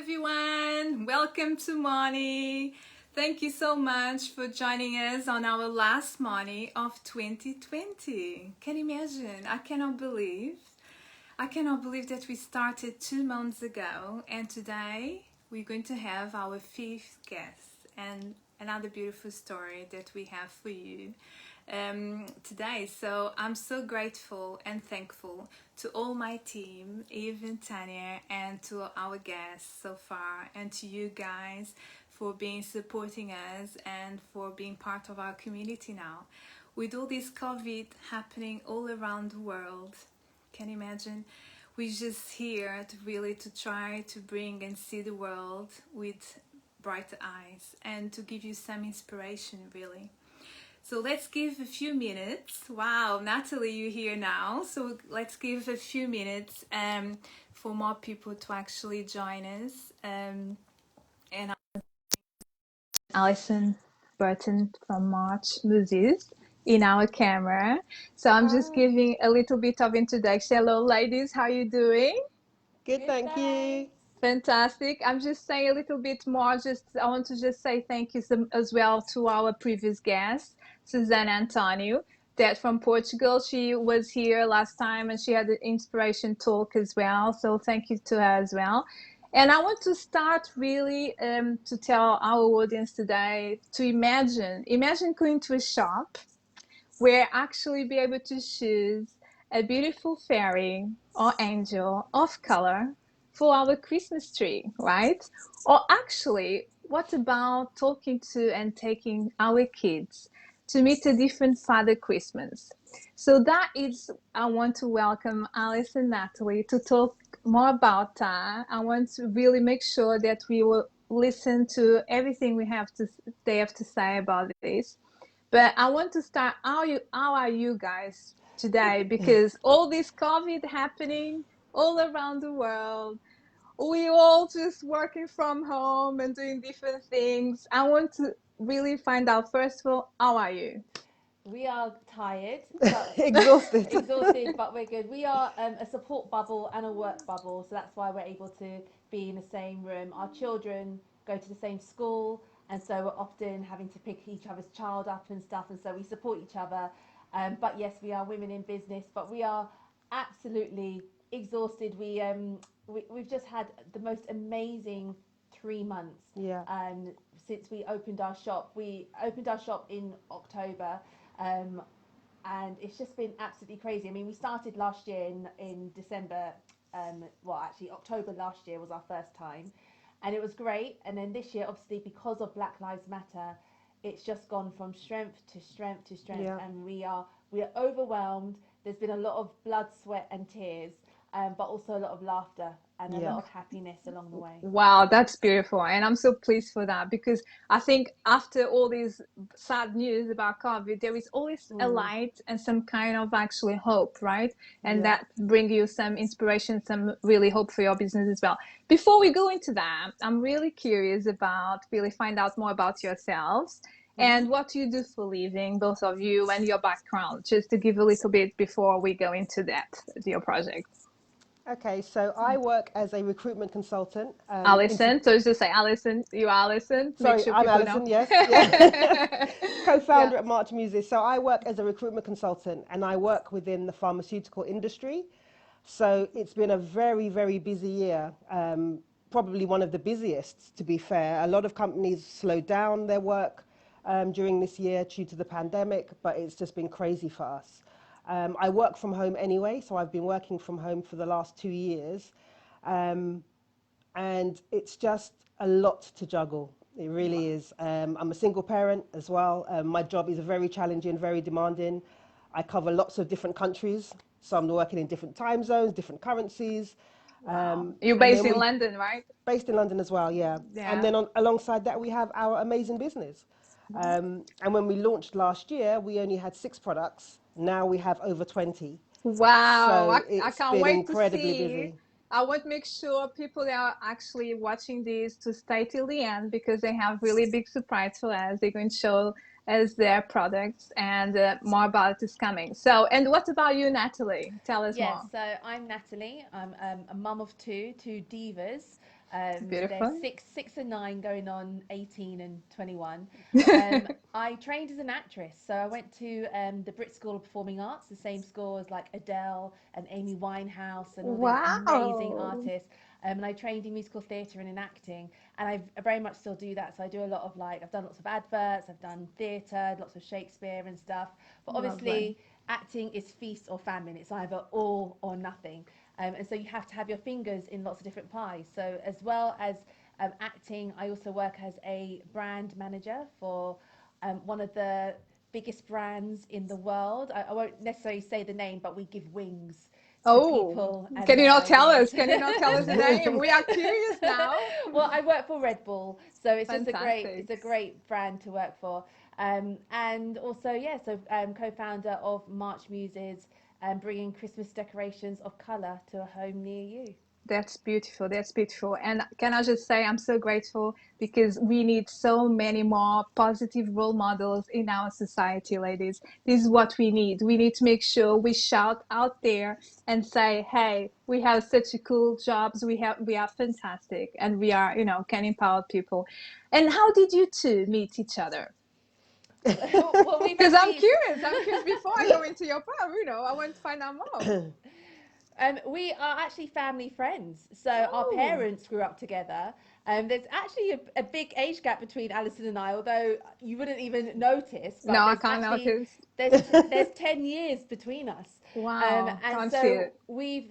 everyone, welcome to MONII. Thank you so much for joining us on our last MONII of 2020. Can you imagine? I cannot believe that we started 2 months ago, and today we're going to have our fifth guest and another beautiful story that we have for you today. So I'm so grateful and thankful to all my team, Eve and Tanya, and to our guests so far, and to you guys for supporting us and for being part of our community now. With all this COVID happening all around the world, can you imagine? We're just here to try to bring and see the world with brighter eyes and to give you some inspiration, really. So let's give a few minutes. Wow, Natalie, you're here now. So let's give a few minutes for more people to actually join us. And Alison Burton from Muses in our camera. So I'm just giving a little bit of introduction. Hello, ladies. How are you doing? Good, thank you. Fantastic. I'm just saying a little bit more. I want to just say thank you as well to our previous guest, Susana Antonio, that from Portugal. She was here last time and she had an inspiration talk as well. So thank you to her as well. And I want to start really to tell our audience today to imagine going to a shop where actually be able to choose a beautiful fairy or angel of color for our Christmas tree, right? Or actually, what about talking to and taking our kids to meet a different Father Christmas? So that is, I want to welcome Alice and Natalie to talk more about that. I want to really make sure that we will listen to everything they have to say about this. But I want to start. How are you guys today? Because all this COVID happening all around the world, we all just working from home and doing different things. I want to really find out, first of all, how are you? We are tired, but Exhausted. but we're good. We are a support bubble and a work bubble, so that's why we're able to be in the same room. Our children go to the same school, and so we're often having to pick each other's child up and stuff, and so we support each other. But yes, we are women in business, but we are absolutely exhausted. We've just had the most amazing 3 months. Yeah. Since we opened our shop. We opened our shop in October. And it's just been absolutely crazy. I mean, we started last year in December. Actually, October last year was our first time, and it was great. And then this year, obviously, because of Black Lives Matter, it's just gone from strength to strength to strength, Yeah. and we are overwhelmed. There's been a lot of blood, sweat, and tears, but also a lot of laughter and a Yeah. lot of happiness along the way. Wow, that's beautiful. And I'm so pleased for that because I think after all these sad news about COVID, there is always a light and some kind of actually hope, right? And Yeah. that bring you some inspiration, some really hope for your business as well. Before we go into that, I'm really curious about really find out more about yourselves and what you do for a living, both of you, and your background, just to give a little bit before we go into that, your project. Okay, so I work as a recruitment consultant. Alison, so just say Alison, you Alison, make Sorry, sure I'm people know. Alison, yes. Yeah. Yeah. Co-founder at March Muses. So I work as a recruitment consultant and I work within the pharmaceutical industry. So it's been a very, very busy year. Probably one of the busiest, to be fair. A lot of companies slowed down their work during this year due to the pandemic, but it's just been crazy for us. I work from home anyway, so I've been working from home for the last 2 years. And it's just a lot to juggle. It really is. I'm a single parent as well. My job is very challenging, very demanding. I cover lots of different countries, so I'm working in different time zones, different currencies. Wow. You're And based then in we, London, right? based in London as well, yeah. And Yeah. then alongside that, we have our amazing business. And when we launched last year, we only had 6 products. Now we have over 20. Wow. So I it's can't been wait to incredibly see. busy. I want to make sure people that are actually watching this to stay till the end because they have really big surprise for us. They're going to show us their products and more about it is coming. So, and what about you, Natalie? Tell us Yes, more. so I'm Natalie. I'm a mum of two divas. Beautiful. They're 6 and 9, going on 18 and 21. I trained as an actress, so I went to the Brit School of Performing Arts, the same school as like Adele and Amy Winehouse and all these amazing Wow. artists. And I trained in musical theatre and in acting, and I very much still do that. So I do a lot of like, I've done lots of adverts, I've done theatre, lots of Shakespeare and stuff. But Lovely. obviously, acting is feast or famine. It's either all or nothing. And so you have to have your fingers in lots of different pies. So as well as acting, I also work as a brand manager for one of the biggest brands in the world. I won't necessarily say the name, but we give wings to Oh, people and can you their not tell ideas. us? Can you not tell us the name? We are curious now. Well, I work for Red Bull, so Fantastic. it's a great brand to work for. And also, yeah, so co-founder of March Muses, bringing Christmas decorations of colour to a home near you. That's beautiful. That's beautiful. And can I just say, I'm so grateful because we need so many more positive role models in our society, ladies. This is what we need. We need to make sure we shout out there and say, hey, we have such a cool jobs. We are fantastic and we are, can empower people. And how did you two meet each other? Well, we've Because I'm actually curious. I'm curious before I go into your part, I want to find out more. We are actually family friends. So our Oh, parents grew up together. There's actually a big age gap between Alison and I, although you wouldn't even notice. no, But I there's can't actually notice. there's 10 years between us. Wow, And can't see so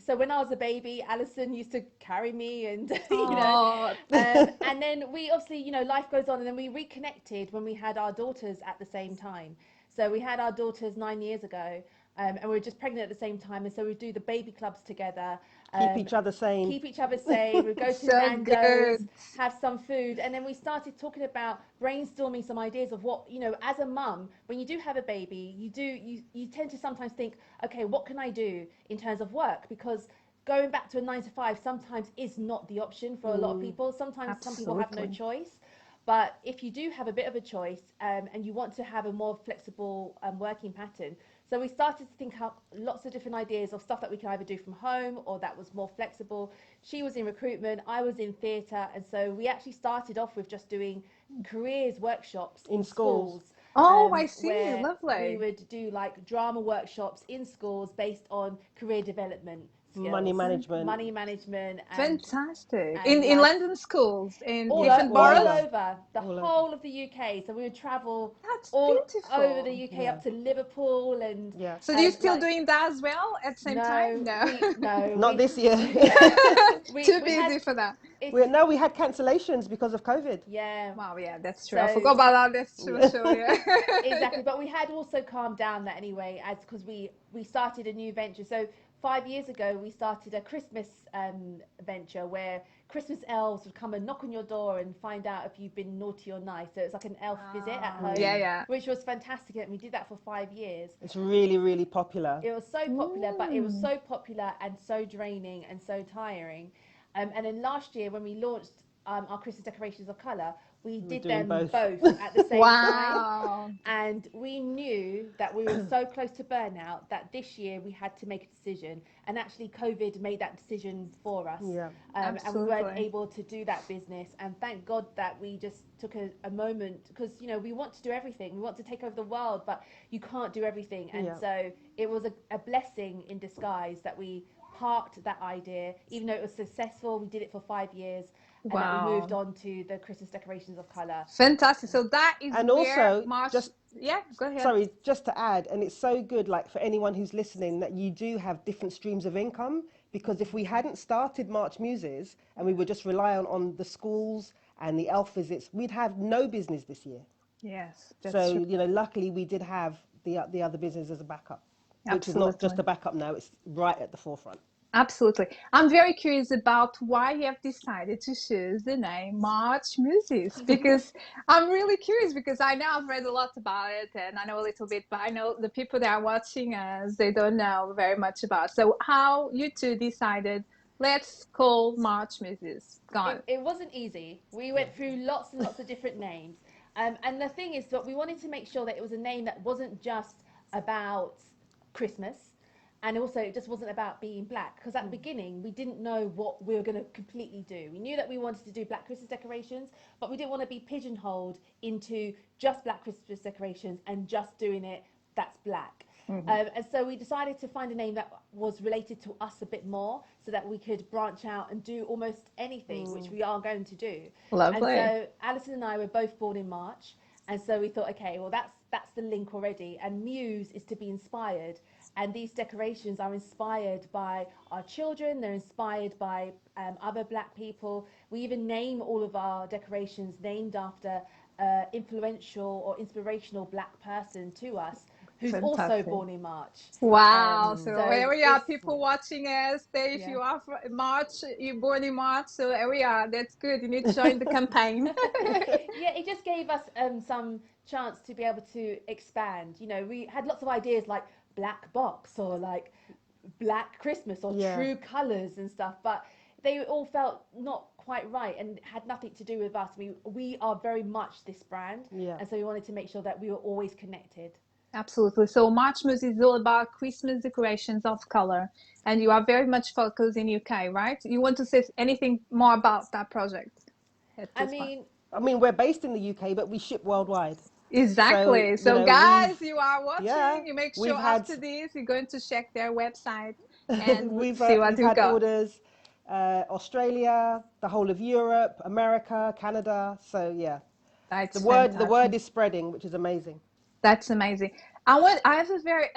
it. when I was a baby, Alison used to carry me, and Oh, and then we obviously life goes on, and then we reconnected when we had our daughters at the same time. So we had our daughters 9 years ago, and we were just pregnant at the same time, and so we do the baby clubs together, Keep um, each other sane. keep each other safe. We go to so Nando's, good. have some food, and then we started talking about brainstorming some ideas of what as a mum, when you do have a baby, you tend to sometimes think, okay, what can I do in terms of work? Because going back to a 9 to 5 sometimes is not the option for a lot of people. Sometimes some people have no Absolutely. choice. But if you do have a bit of a choice, and you want to have a more flexible working pattern, so we started to think up lots of different ideas of stuff that we could either do from home or that was more flexible. She was in recruitment, I was in theatre, and so we actually started off with just doing careers workshops In in schools. schools, Oh, I see. where we Lovely. would do like drama workshops in schools based on career development Money skills, management. money management, Fantastic. and In like London schools, in all Yeah, different all all boroughs. over. over the All over. whole of the UK. So we would travel That's all over the beautiful. UK Yeah. up to Liverpool and Yeah. So do you still like doing that as well at the same time? no, No. Not this year. we Too we had busy for that. it's We had cancellations because of COVID. yeah. Wow, yeah, that's true. I So forgot about that. That's true, Yeah. sure, yeah. exactly, but we had also calmed down that anyway, as because we started a new venture. So 5 years ago we started a Christmas venture where Christmas elves would come and knock on your door and find out if you've been naughty or nice. So it's like an elf visit at Wow. home, Yeah, yeah. which was fantastic, and we did that for 5 years. It's really, really popular. It was so popular, but it was Mm. so popular and so draining and so tiring. And then last year, when we launched our Christmas decorations of colour, we We're did doing them both. both at the same time. Wow. And we knew that we were so close to burnout that this year we had to make a decision. And actually, COVID made that decision for us. Yeah. And we weren't Absolutely. able to do that business. And thank God that we just took a moment, because, we want to do everything. We want to take over the world, but you can't do everything. And Yeah. so it was a blessing in disguise that we parked that idea, even though it was successful. We did it for 5 years, and that we moved Wow. on to the Christmas decorations of colour. Fantastic. So that is And where also, March, just yeah, go ahead. sorry, just to add, and it's so good, like for anyone who's listening, that you do have different streams of income. Because if we hadn't started March Muses and we would just rely on the schools and the elf visits, we'd have no business this year. Yes, that's So, true. luckily we did have the other business as a backup, which is not Absolutely. just a backup now, it's right at the forefront. Absolutely. I'm very curious about why you have decided to choose the name March Muses because I'm really curious because I know I've read a lot about it and I know a little bit, but I know the people that are watching us, they don't know very much about. So how you two decided, let's call March Muses. Gone. It wasn't easy. We went through lots and lots of different names. And the thing is that we wanted to make sure that it was a name that wasn't just about Christmas. And also, it just wasn't about being black, because at the beginning we didn't know what we were going to completely do. We knew that we wanted to do black Christmas decorations, but we didn't want to be pigeonholed into just black Christmas decorations and just doing it that's black. And so we decided to find a name that was related to us a bit more, so that we could branch out and do almost anything, which we are going to do. And Lovely. so Alison and I were both born in March, and so we thought, okay, well that's the link already. And Muse is to be inspired, and these decorations are inspired by our children. They're inspired by other black people. We even name all of our decorations named after influential or inspirational black person to us, who's also Fantastic. born in March. Wow. So here we are, it's people watching us. If Yeah. you are March, you're born in March. So here we are. That's good. You need to join the campaign. Yeah, it just gave us some chance to be able to expand. You know, we had lots of ideas like black box or like black Christmas or Yeah. true colors and stuff, but they all felt not quite right and had nothing to do with us. We are very much this brand, Yeah. and so we wanted to make sure that we were always connected. Absolutely. So March Muse is all about Christmas decorations of color, and you are very much focused in UK, right? You want to say anything more about that project at I this point? mean, we're based in the UK, but we ship worldwide. Exactly. So, So guys, you are watching, you make we've sure had after this you're going to check their website and we've see what you've had got. orders, Australia, the whole of Europe, America, Canada. So yeah, That's the fantastic. word is spreading, which is amazing. That's amazing. I have a very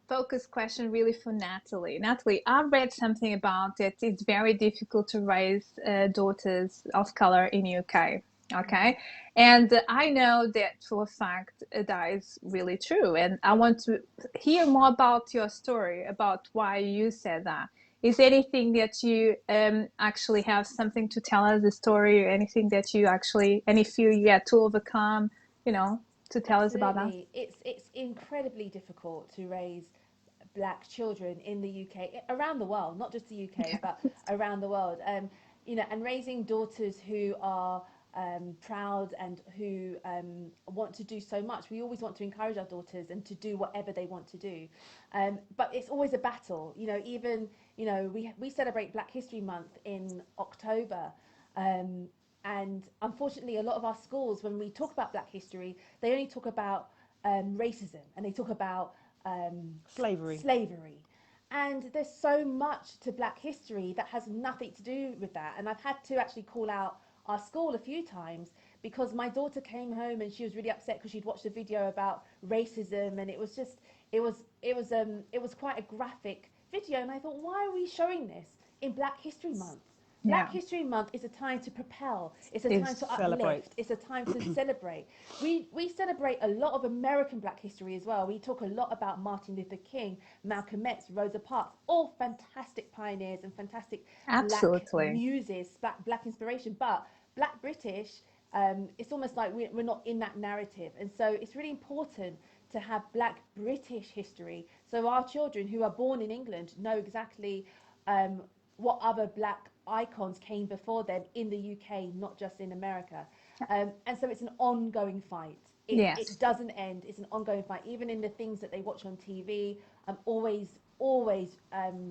focused question really for Natalie. Natalie, I read something about it. It's very difficult to raise daughters of color in UK. Okay, and I know that for a fact that is really true. And I want to hear more about your story, about why you said that. Is there anything that you actually have something to tell us, a story, or anything that you actually, any fear you had to overcome, you know, to tell us about that? Absolutely. It's incredibly difficult to raise black children in the UK, around the world, not just the UK, but around the world. You know, and raising daughters who are proud and who want to do so much. We always want to encourage our daughters and to do whatever they want to do. But it's always a battle. You know, even, you know, we celebrate Black History Month in October. And unfortunately, a lot of our schools, when we talk about Black history, they only talk about racism, and they talk about slavery. And there's so much to Black history that has nothing to do with that. And I've had to actually call out our school a few times, because my daughter came home and she was really upset because she'd watched a video about racism, and it was just it was quite a graphic video. And I thought, why are we showing this in Black History Month? Black History Month is a time to propel. It's a time to uplift. It's a time to celebrate. We celebrate a lot of American Black history as well. We talk a lot about Martin Luther King, Malcolm X, Rosa Parks, all fantastic pioneers and fantastic black muses, black inspiration. But Black British, it's almost like we're not in that narrative. And so it's really important to have Black British history, so our children who are born in England know exactly what other black icons came before them in the UK, not just in America. And so it's an ongoing fight. It doesn't end. It's an ongoing fight. Even in the things that they watch on TV, I'm always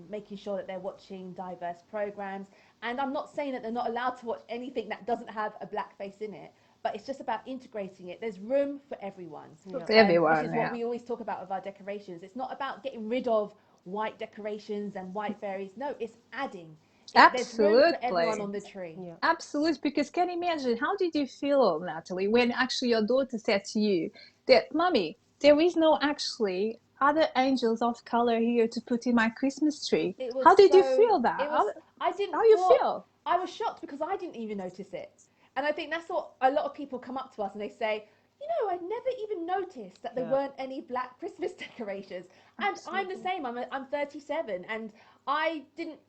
making sure that they're watching diverse programs. And I'm not saying that they're not allowed to watch anything that doesn't have a black face in it, but it's just about integrating it. There's room for everyone. Everyone, which is what we always talk about with our decorations. It's not about getting rid of white decorations and white fairies. No, it's adding. There's room for everyone on the tree. Yeah. Absolutely, because can you imagine, how did you feel, Natalie, when actually your daughter said to you that, Mommy, there is no actually other angels of color here to put in my Christmas tree? How did you feel that? How you feel? I was shocked because I didn't even notice it. And I think that's what a lot of people come up to us and they say, you know, I never even noticed that there weren't any black Christmas decorations. And I'm the same. I'm 37, and I didn't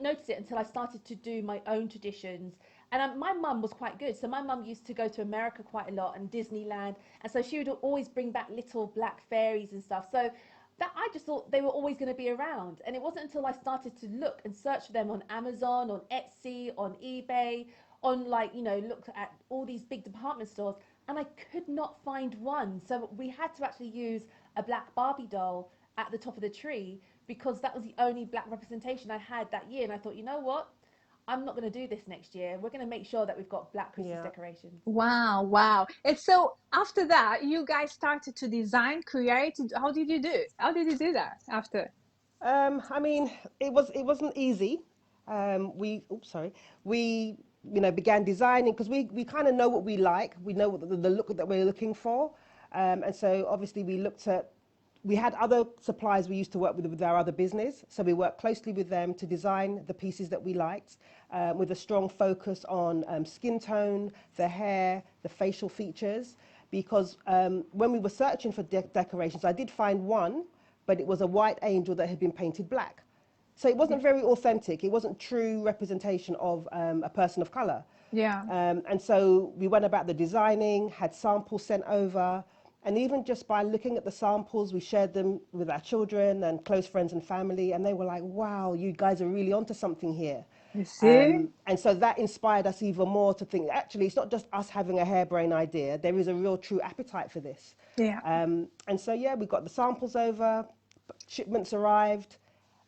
notice it until I started to do my own traditions. And my mum was quite good. So my mum used to go to America quite a lot and Disneyland. And so she would always bring back little black fairies and stuff. So that I just thought they were always going to be around. And it wasn't until I started to look and search for them on Amazon, on Etsy, on eBay, on looked at all these big department stores, and I could not find one. So we had to actually use a black Barbie doll at the top of the tree because that was the only black representation I had that year. And I thought, you know what? I'm not going to do this next year. We're going to make sure that we've got black Christmas decorations. Wow, wow. And so after that, you guys started to design, create. How did you do? How did you do that after? I mean, it wasn't easy. We began designing because we kind of know what we like. We know what the look that we're looking for, and so obviously we had other suppliers we used to work with our other business, so we worked closely with them to design the pieces that we liked, with a strong focus on skin tone, the hair, the facial features. Because when we were searching for decorations, I did find one, but it was a white angel that had been painted black. So it wasn't very authentic. It wasn't true representation of a person of colour. Yeah. And so we went about the designing, had samples sent over, and even just by looking at the samples, we shared them with our children and close friends and family, and they were like, wow, you guys are really onto something here. You see? And so that inspired us even more to think, actually, it's not just us having a harebrained idea. There is a real true appetite for this. Yeah. And so, yeah, we got the samples over, shipments arrived,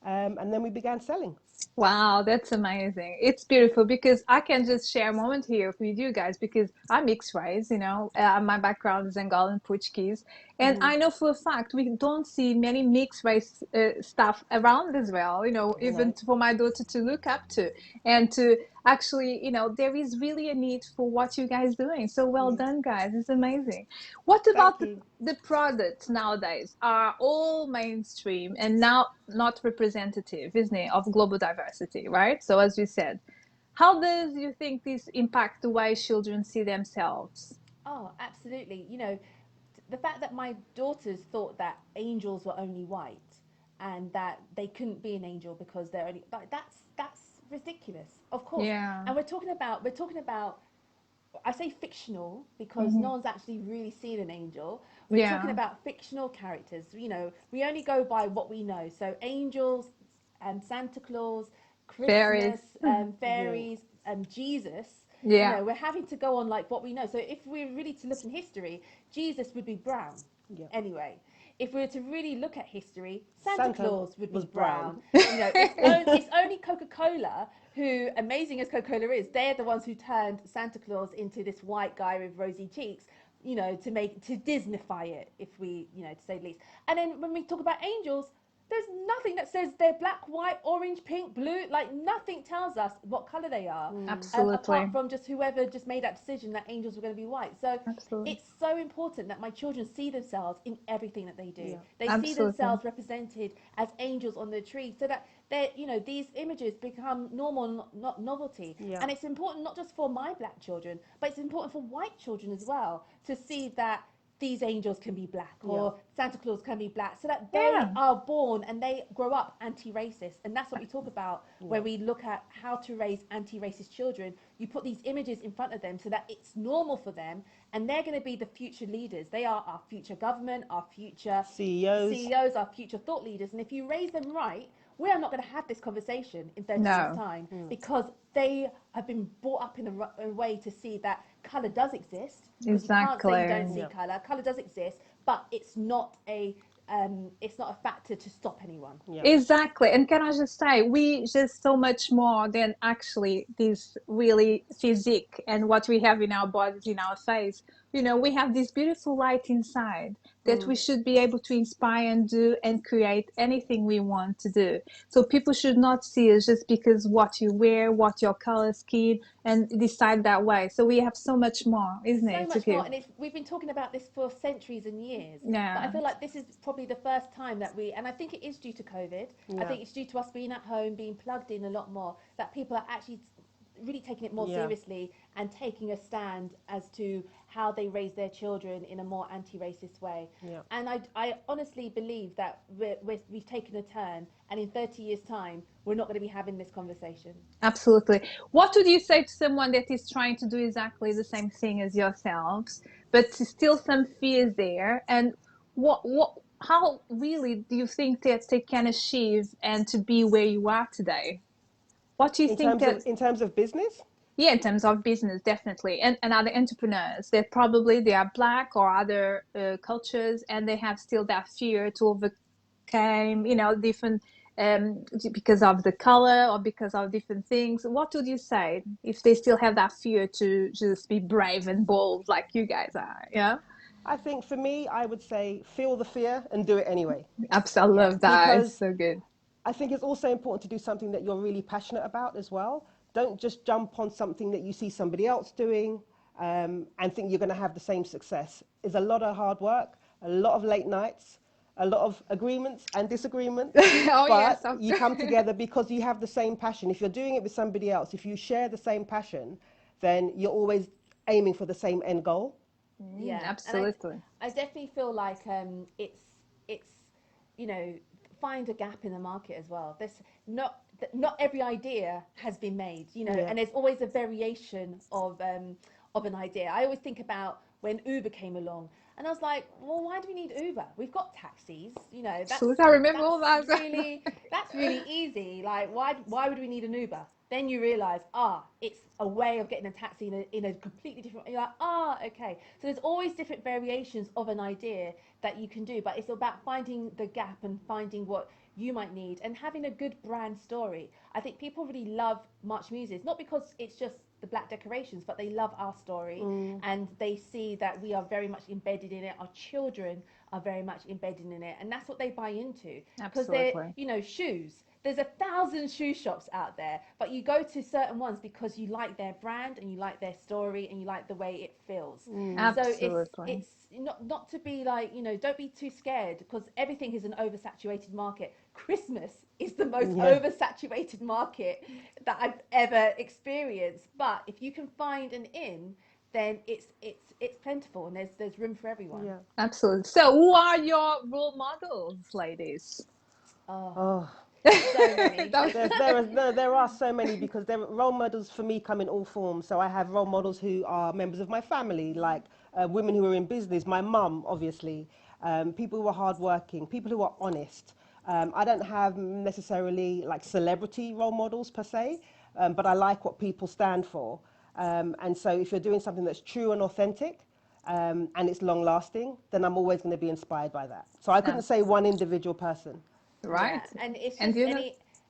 and then we began selling. Wow, that's amazing. It's beautiful because I can just share a moment here with you guys because I'm mixed race, my background is Angolan Portuguese. And I know for a fact we don't see many mixed race stuff around as well, even for my daughter to look up to and to actually, there is really a need for what you guys doing. So well done, guys. It's amazing. What about the products nowadays are all mainstream and now not representative, isn't it, of global diversity, right? So as you said, how does you think this impact the way children see themselves? Oh, absolutely. The fact that my daughters thought that angels were only white and that they couldn't be an angel because they're only like that's ridiculous. Of course. Yeah. And we're talking about I say fictional because Mm-hmm. no one's actually really seen an angel. We're talking Yeah. about fictional characters. We only go by what we know. So angels, Santa Claus, Fairies. Christmas, fairies, Jesus. Yeah. We're having to go on like what we know. So if we're really to look in history, Jesus would be brown. Yeah. Anyway, if we were to really look at history, Santa Santa Claus would be was brown. brown. It's only Coca-Cola who, amazing as Coca-Cola is, they're the ones who turned Santa Claus into this white guy with rosy cheeks, to Disneyfy it, if we, to say the least. And then when we talk about angels, there's nothing that says they're black, white, orange, pink, blue. Like nothing tells us what color they are, Absolutely. apart from just whoever just made that decision that angels were going to be white. So Absolutely. it's so important that my children see themselves in everything that they do. Yeah. They see Absolutely. themselves represented as angels on the tree, so that these images become normal, not novelty. Yeah. And it's important not just for my black children, but it's important for white children as well to see that these angels can be black or Santa Claus can be black, so that they are born and they grow up anti-racist. And that's what we talk about when we look at how to raise anti-racist children. You put these images in front of them so that it's normal for them, and they're going to be the future leaders. They are our future government, our future CEOs, our future thought leaders. And if you raise them right, we are not going to have this conversation in 30 years' time because they have been brought up in a way to see that colour does exist. Because you can't say you don't see colour. Colour does exist, but it's not a factor to stop anyone. Yeah. Exactly. And can I just say, we just so much more than actually this really physique and what we have in our bodies, in our face. We have this beautiful light inside that we should be able to inspire and do and create anything we want to do. So people should not see us just because what you wear, what your color skin, and decide that way. So we have so much more, isn't it? So much more, and we've been talking about this for centuries and years. Yeah. But I feel like this is probably the first time that and I think it is due to COVID. I think it's due to us being at home, being plugged in a lot more, that people are actually really taking it more seriously and taking a stand as to how they raise their children in a more anti-racist way. Yeah. And I honestly believe that we've taken a turn, and in 30 years' time, we're not going to be having this conversation. Absolutely. What would you say to someone that is trying to do exactly the same thing as yourselves, but still some fears there? And how really do you think that they can achieve and to be where you are today? What do you think In terms of business? Yeah, in terms of business, definitely. And other entrepreneurs that probably they are black or other cultures and they have still that fear to came, you know, different because of the color or because of different things? What would you say if they still have that fear to just be brave and bold like you guys are? Yeah, I think for me, I would say feel the fear and do it anyway. absolutely Yeah. love that. It's Because so good. I think it's also important to do something that you're really passionate about as well. Don't just jump on something that you see somebody else doing and think you're going to have the same success. It's a lot of hard work, a lot of late nights, a lot of agreements and disagreements, Oh yes, but you come together because you have the same passion. If you're doing it with somebody else, if you share the same passion, then you're always aiming for the same end goal. Yeah, and absolutely. I definitely feel like it's you know, find a gap in the market as well. There's not every idea has been made, you know, Yeah. and there's always a variation of an idea. I always think about when Uber came along, and I was like, well, why do we need Uber? We've got taxis, you know. Absolutely, I remember all That's that. that's really easy. Like, why would we need an Uber? Then you realize, it's a way of getting a taxi in a completely different. You're like, okay. So there's always different variations of an idea that you can do, but it's about finding the gap and finding what you might need and having a good brand story. I think people really love March Muses, not because it's just the black decorations, but they love our story and they see that we are very much embedded in it. Our children are very much embedded in it, and that's what they buy into because they're, Absolutely. you know, shoes. There's 1,000 shoe shops out there, but you go to certain ones because you like their brand and you like their story and you like the way it feels. So Absolutely. it's not to be like, you know, don't be too scared because everything is an oversaturated market. Christmas is the most Yeah. oversaturated market that I've ever experienced. But if you can find an in, then it's plentiful and there's room for everyone. Yeah. Absolutely. So, who are your role models, ladies? Oh, Oh. so many. There are so many because role models for me come in all forms. So I have role models who are members of my family, like women who are in business, my mum, obviously, people who are hardworking, people who are honest. I don't have necessarily like celebrity role models per se, but I like what people stand for. And so if you're doing something that's true and authentic, and it's long lasting, then I'm always going to be inspired by that. So I couldn't say one individual person. Right. Yeah, and it's And just you know,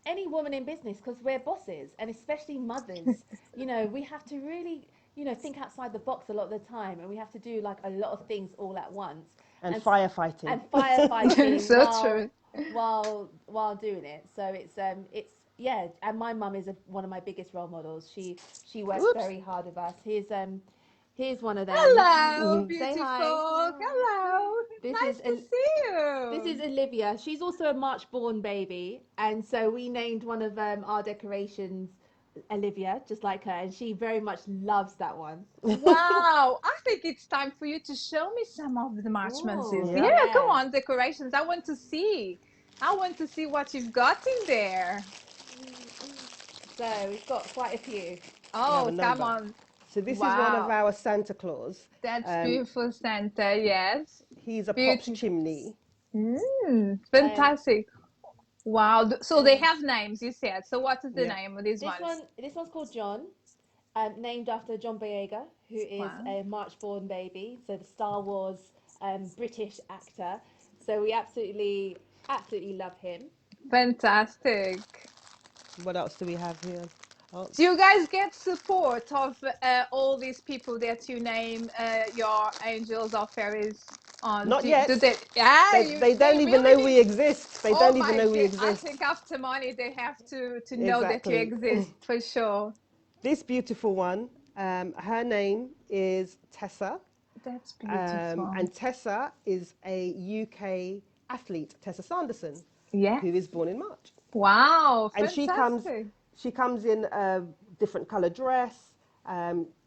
any woman in business because we're bosses and especially mothers. You know, we have to really, you know, think outside the box a lot of the time, and we have to do like a lot of things all at once, And and firefighting. and firefighting so true. while doing it. So it's yeah. And my mum is one of my biggest role models. She works Oops. very hard with us. Here's one of them. Hello, Say hi. beautiful. Hello. This Nice is to see this you. is Olivia. She's also a March born baby, and so we named one of our decorations Olivia, just like her, and she very much loves that one. Wow. I think it's time for you to show me some of the March Monkeys. Oh, Yeah, Yeah. come yeah. on, decorations. I want to see. I want to see what you've got in there. So we've got quite a few. We have a Oh, come number. on. So this is one of Wow. our Santa Claus. That's Um, beautiful, Santa. Yes. he's a pops Beautiful. chimney. Um, Fantastic. Wow. So they and have names, you said. So what is the Yeah. name of these ones? this one's called John, named after John Boyega, who is Wow. a March born baby, so the Star Wars British actor. So we absolutely love him. Fantastic. What else do we have here? Oh, Do you guys get support of all these people that you name your angels or fairies on? not Do yet. they? Yeah, They they don't even really know need. we exist. They Oh don't even my know we god! I exist. think after money, they have to know that you Exactly. exist for sure. This beautiful one, her name is Tessa. That's beautiful. And Tessa is a UK athlete, Tessa Sanderson, Yes. who is born in March. Wow. And Fantastic. she comes in a different color dress.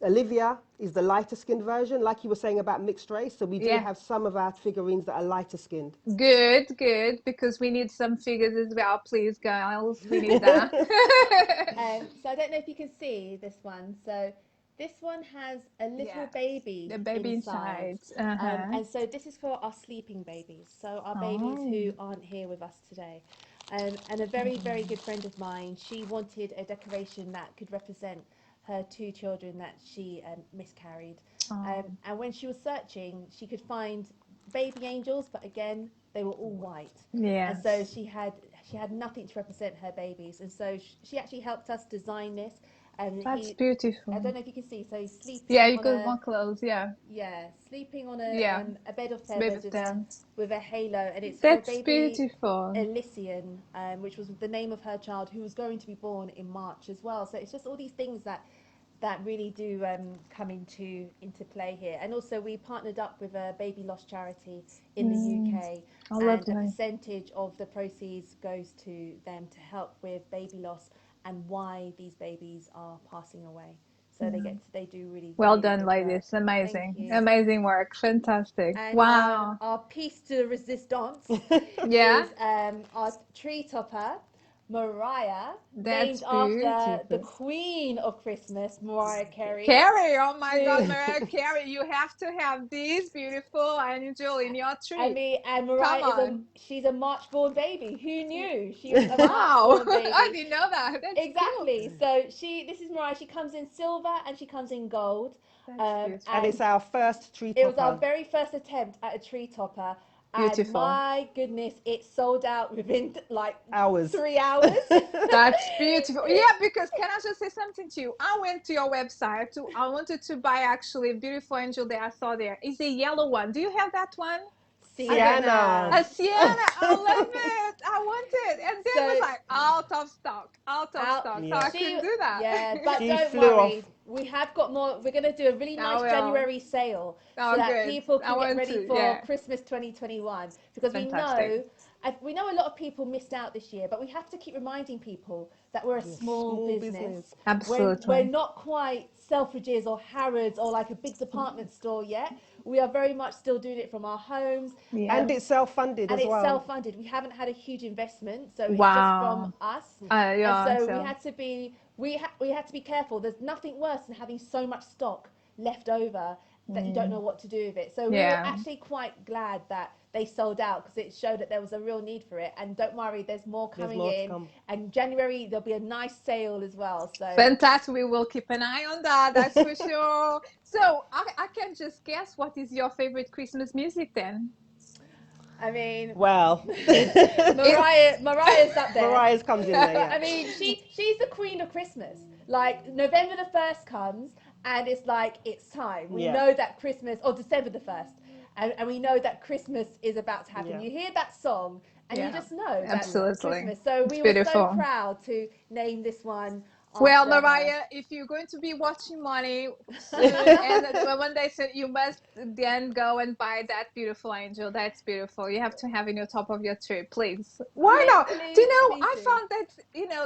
Olivia is the lighter skinned version, like you were saying about mixed race. So we do Yeah. have some of our figurines that are lighter skinned. Good, good, because we need some figures as well, please, girls. We need that. So I don't know if you can see this one. So this one has a little Yes, baby the baby inside. inside. Uh-huh. And so this is for our sleeping babies. So our babies who Oh. aren't here with us today. And a very good friend of mine, she wanted a decoration that could represent her two children that she miscarried. Oh. And when she was searching, she could find baby angels, but again, they were all white. And Yes. so she had nothing to represent her babies, and so she actually helped us design this. And That's I beautiful. don't know if you can see, so he's Yeah, sleeping you on could a, more close. Yeah. sleeping on Yeah. a bed of It's a bit feathers of them. with a halo, and it's her That's baby beautiful. Elysian, which was the name of her child who was going to be born in March as well. So it's just all these things that really do come into play here. And also we partnered up with a baby loss charity in the UK, Oh, and a lovely. percentage of the proceeds goes to them to help with baby loss and why these babies are passing away. So they do really, Well really done, good work. ladies. Thank Amazing. you. Amazing work. Fantastic. And Wow. our piece de resistance Yeah. is our tree topper, Mariah, That's named after the beautiful. Queen of Christmas, Mariah Carey. Carrie, oh my God, Who, Mariah Carey, you have to have this beautiful angel in your I tree. mean, and Come Mariah on. she's a March born baby. Who knew she was a March Wow. born I baby? didn't know that. That's cool. Exactly. So this is Mariah. She comes in silver and she comes in gold. That's beautiful. And And it's our first tree it was our topper. very first attempt at a tree topper. And Beautiful. my goodness, it sold out within like Hours. 3 hours. That's beautiful. Yeah, because can I just say something to you? I went to your website. I wanted to buy actually a beautiful angel that I saw there. It's a yellow one. Do you have that one? I don't. Sienna. A sienna. I love it. I want it. And then it was So like out of stock. Out of out stock. So Yeah. I couldn't do that. yeah, but She don't flew off. worry, we have got more. We're going to do a really I nice will. January sale so Oh, that good. people I can get want ready to. for Yeah. Christmas 2021, because Fantastic. we know a lot of people missed out this year, but we have to keep reminding people that we're a small Small business. business. We're Absolutely. not quite Selfridges or Harrods or like a big department store yet. We are very much still doing it from our homes. Yeah. And it's self-funded And as it's well. self-funded. We haven't had a huge investment, so it's just from Wow. us. And Yeah. so So we had to be careful. There's nothing worse than having so much stock left over that you don't know what to do with it. So we were yeah. actually quite glad that they sold out, because it showed that there was a real need for it. And don't worry, there's more coming more to in. come. And January there'll be a nice sale as well. So Fantastic. We will keep an eye on that. That's for sure. So I can just guess, what is your favorite Christmas music then? I mean, Well, Mariah's up there. Mariah's comes in there, yeah. I mean, she's the queen of Christmas. Like November the 1st comes, and it's like it's time. We Yeah. know that Christmas, or December the 1st, and we know that Christmas is about to happen. Yeah. You hear that song, and you Yeah, just know that's absolutely. Christmas. So It's we were so beautiful. proud to name this one Well, after her. Mariah, if you're going to be watching MONII soon, and one day soon, you must then go and buy that beautiful angel. That's beautiful. You have to have in your top of your tree, please. Why not? Do you know, I Please do. found that,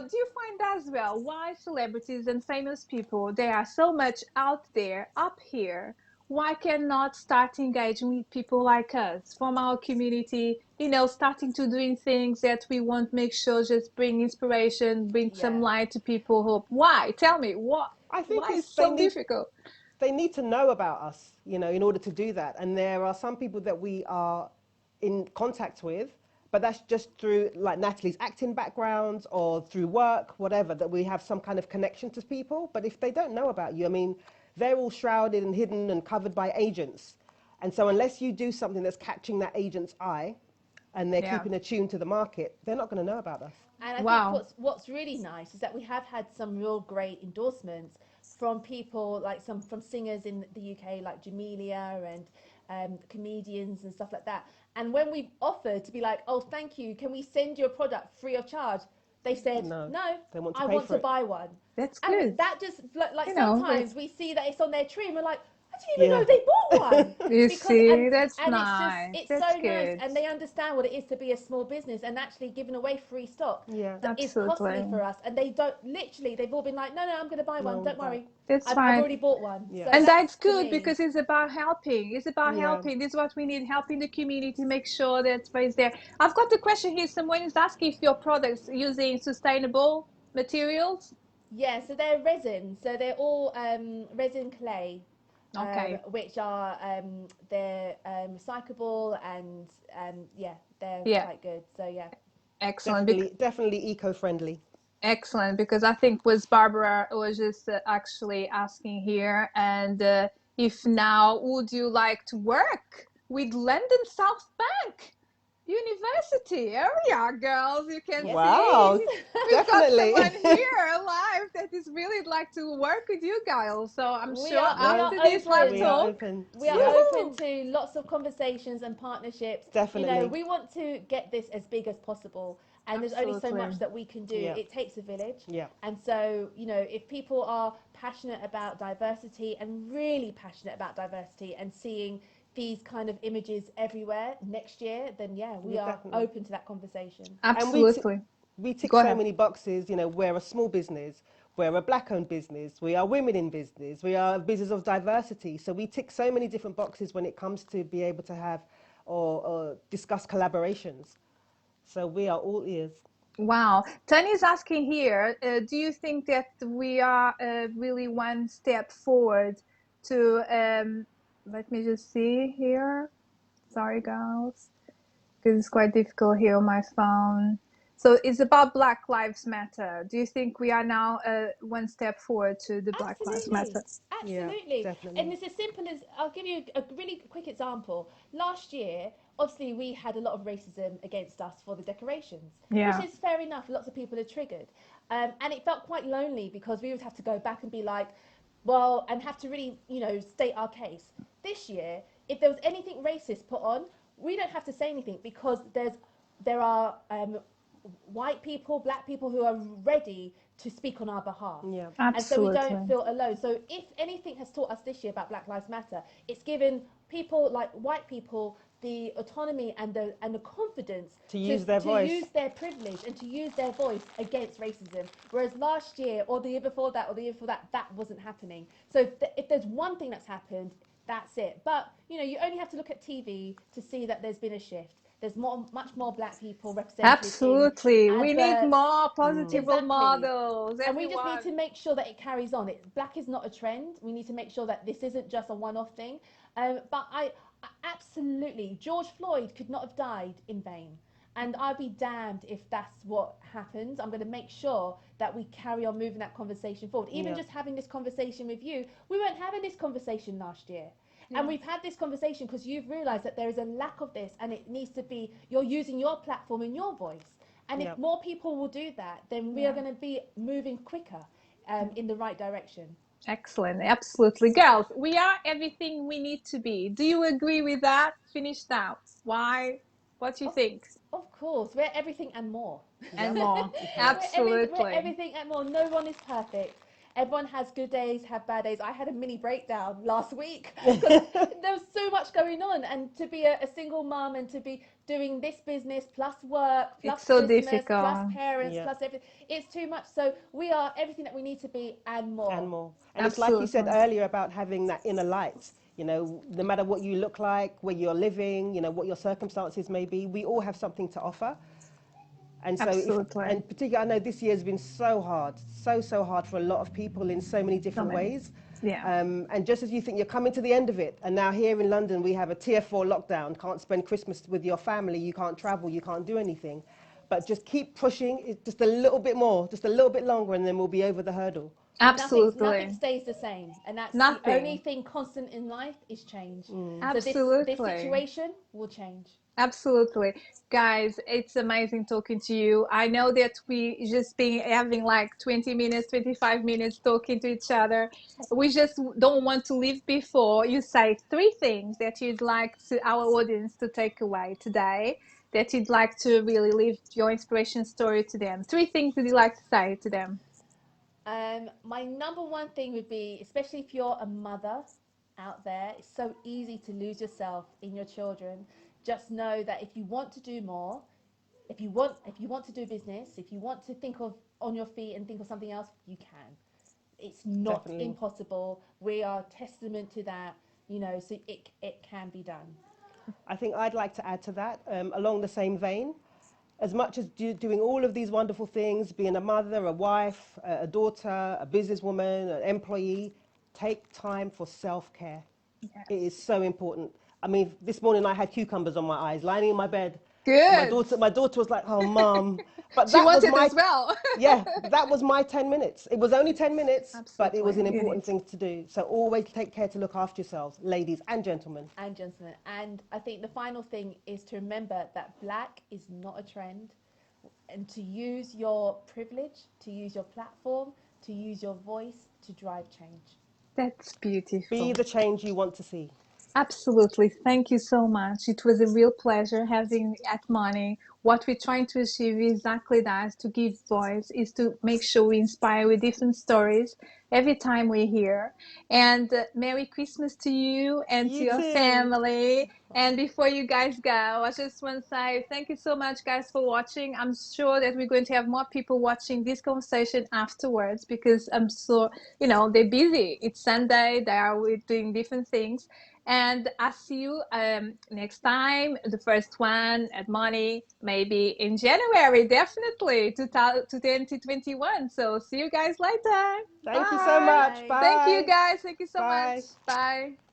do you find as well why celebrities and famous people, they are so much out there, up here? Why cannot start engaging with people like us from our community, starting to doing things that we want to make sure just bring inspiration, bring some Yeah. light to people, hope. Why? Tell me, what? I think Why it's is so difficult? they need to know about us, in order to do that. And there are some people that we are in contact with, but that's just through like Natalie's acting background or through work, whatever, that we have some kind of connection to people. But if they don't know about you, I mean, they're all shrouded and hidden and covered by agents. And so unless you do something that's catching that agent's eye and they're Yeah. keeping attuned to the market, they're not going to know about us. And I Wow. think what's really nice is that we have had some real great endorsements from people like from singers in the UK, like Jamelia, and comedians and stuff like that. And when we've offered to be like, oh, thank you, can we send you a product free of charge? They said, No, no, they want to I pay want for to it. buy one. That's And good. that just, like You know, sometimes we see that it's on their tree and we're like, I didn't even Yeah. know they bought one. You Because see, that's and nice. it's That's so nice, good. and they understand what it is to be a small business, and actually giving away free stock Yeah. that is costly Absolutely. for us. And they've all been like, no, I'm going to buy one, don't worry, That's I've fine. already bought one. Yeah. So And that's to good me, because it's about helping. It's about Yeah. helping. This is what we need, helping the community, make sure that space there. I've got a question here. Someone is asking if your products using sustainable materials. yeah, so they're resin, so they're all resin clay, Okay. which are they're recyclable, and yeah, they're Yeah. quite good. So yeah. Excellent. Definitely eco-friendly. Excellent, because I think was Barbara was just actually asking here, and if now would you like to work with London South Bank? University area, girls. You can Wow, see we've got definitely. someone here live that is really like to work with you guys. So I'm We sure are after this live We are open. talk, open. We are Yeah, open woohoo, to lots of conversations and partnerships. You know, definitely. we want to get this as big as possible, and there's only so absolutely. much that we can do. Yeah, It takes a village. yeah. And so, you know, if people are passionate about diversity and really passionate about diversity and seeing these kind of images everywhere next year, then yeah, we Yeah, are definitely. open to that conversation. And Absolutely. we tick Go so ahead. many boxes. You know, we're a small business, we're a black-owned business, we are women in business, we are a business of diversity. So we tick so many different boxes when it comes to be able to have or discuss collaborations. So we are all ears. Wow. Tanya is asking here, do you think that we are really one step forward to, let me just see here. Sorry, guys, because it's quite difficult here on my phone. So it's about Black Lives Matter. Do you think we are now one step forward to the Black Lives Absolutely. Matter? Yeah, Absolutely. And definitely. it's as simple as I'll give you a really quick example. Last year, obviously, we had a lot of racism against us for the decorations, which Yeah, is fair enough. Lots of people are triggered. And it felt quite lonely because we would have to go back and be like, well, and have to really, you know, state our case. This year, if there was anything racist put on, we don't have to say anything because there are white people, black people who are ready to speak on our behalf. Yeah, And so we don't absolutely. feel alone. So if anything has taught us this year about Black Lives Matter, it's given people like white people the autonomy and the confidence to use their to voice. use their privilege and to use their voice against racism. Whereas last year or the year before that or the year before that, that wasn't happening. So if there's one thing that's happened, that's it. But you know, you only have to look at TV to see that there's been a shift. There's much more black people represented in Absolutely. We need adverts. more positive role Exactly. models, And we just need to everyone. make sure that it carries on. Black is not a trend. We need to make sure that this isn't just a one-off thing. But I absolutely, George Floyd could not have died in vain. And I'd be damned if that's what happens. I'm going to make sure that we carry on moving that conversation forward. Even Yeah, just having this conversation with you, we weren't having this conversation last year. Yeah. And we've had this conversation because you've realised that there is a lack of this and it needs to be, you're using your platform and your voice. And yeah. if more people will do that, then we are going to be moving quicker in the right direction. Excellent. Absolutely. Girls, we are everything we need to be. Do you agree with that? Finish now. Why? What do you Of, think? of course, we're everything and more. And Yep. more. We're Absolutely. everything and more. No one is perfect. Everyone has good days, have bad days. I had a mini breakdown last week because there was so much going on. And to be a single mum and to be doing this business plus work, plus It's so Christmas, plus difficult. parents, Yeah, plus everything, it's too much. So we are everything that we need to be and and more. more. And it's like you said Absolutely. earlier about having that inner light. You know, no matter what you look like, where you're living, you know, what your circumstances may be, we all have something to offer. And so, Absolutely. and particularly, I know this year has been so hard, so hard for a lot of people in so many So different many. ways. Yeah. And just as you think you're coming to the end of it, and now here in London we have a tier 4 lockdown, can't spend Christmas with your family, you can't travel, you can't do anything. But just keep pushing it just a little bit more, just a little bit longer, and then we'll be over the hurdle. Nothing Absolutely. stays the same, and that's the only Nothing. thing constant in life is change. So this Absolutely. situation will change. Absolutely. Guys, it's amazing talking to you. I know that we just been having like 20 minutes, 25 minutes talking to each other. We just don't want to leave before you say three things that you'd like to our audience to take away today, that you'd like to really leave your inspiration story to them. Three things that you'd like to say to them. My number one thing would be, especially if you're a mother out there, it's so easy to lose yourself in your children. Just know that if you want to do more, if you want to do business, if you want to think of on your feet and think of something else, you can. It's not Definitely. impossible. We are testament to that, you know, so it can be done. I think I'd like to add to that, along the same vein. As much as doing all of these wonderful things, being a mother, a wife, a daughter, a businesswoman, an employee, take time for self-care. It is Yes. so important. I mean, this morning I had cucumbers on my eyes, lying in my bed, Good. My daughter was like, "Oh, mom," but She that was wanted my as well. yeah, that was my 10 minutes. It was only 10 minutes, but it was Absolutely. an You important need. thing to do. So always take care to look after yourselves, ladies and gentlemen. And gentlemen. And I think the final thing is to remember that black is not a trend, and to use your privilege, to use your platform, to use your voice to drive change. That's Be beautiful. the change you want to see. Absolutely. Thank you so much. It was a real pleasure having you at MONII. What we're trying to achieve is exactly that, to give voice, is to make sure we inspire with different stories every time we're here. And Merry Christmas to you and to You your too. family. And before you guys go, I just want to say thank you so much, guys, for watching. I'm sure that we're going to have more people watching this conversation afterwards because I'm so, they're busy. It's Sunday, they are doing different things. And I see you next time, the first one at MONII, maybe in January, definitely, 2021. So see you guys later. Thank you so Bye. much. Bye. Thank you, Bye. guys. Thank you so much. Bye. Bye.